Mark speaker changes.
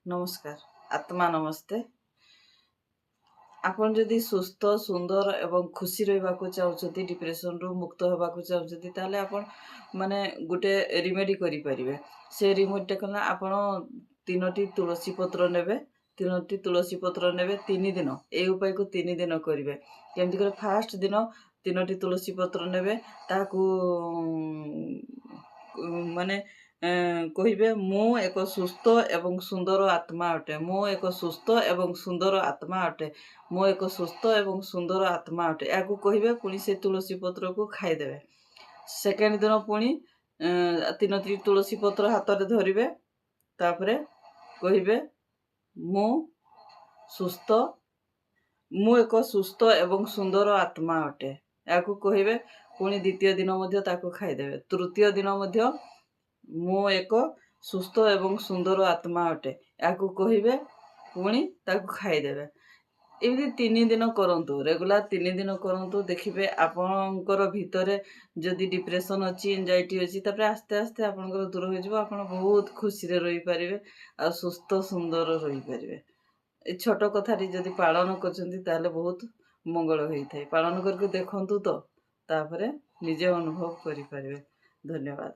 Speaker 1: नमस्कार आत्मा नमस्ते आपण जदि सुस्थ सुंदर एवं खुशी रहा चाहते डिप्रेशन रु मुक्त होगा चाहते ताले आपण माने गोटे रिमेडी करें से रिमेडी कला आपण 3टी तुलसी पत्र नेबे 3टी तुलसी पत्र नेबे 3 दिन ए उपाय को 3 दिन करेंगे केमती करे फास्ट दिन 3टी तुलसी पत्र नेबे ताकू माने कहिबे मु एक सुस्थ एवं सुंदर आत्मा अटे मु एक सुस्थ एवं सुंदर आत्मा अटे मु एक सुस्थ एवं सुंदर आत्मा अटे या कहिबे पुणी से तुलसी पत्र को खाइदेवे सेकेंड दिन पुणी 3टी तुलसी पत्र हाथ में धरिबे तापरे कहिबे मु सुस्थ मु एक सुस्थ एवं सुंदर आत्मा अटे या कहिबे पुणी द्वितीय दिन मध्य ताको खाइदेवे तृतीय दिन मध्य मु एक सुस्थ एवं सुंदर आत्मा अटे या कहिबे पुणी ताको खाइदेवे एमती 3 दिन करंतु रेगुलर 3 दिन करंतु देखिबे आपनकर भितरे जदि डिप्रेशन अच्छी एंजाइटी अच्छी तापर आस्ते आस्ते आपनकर दूर हो जिवो आपण बहुत खुशी रे रही पारिबे आ सुस्थ सुंदर रही पारिबे ए छोट कथाटी जदि पालन करछन्ती ताले बहुत मंगल होई थाए पालन करके देखंतु तो तापरे निजे अनुभव करि पारिबे धन्यवाद।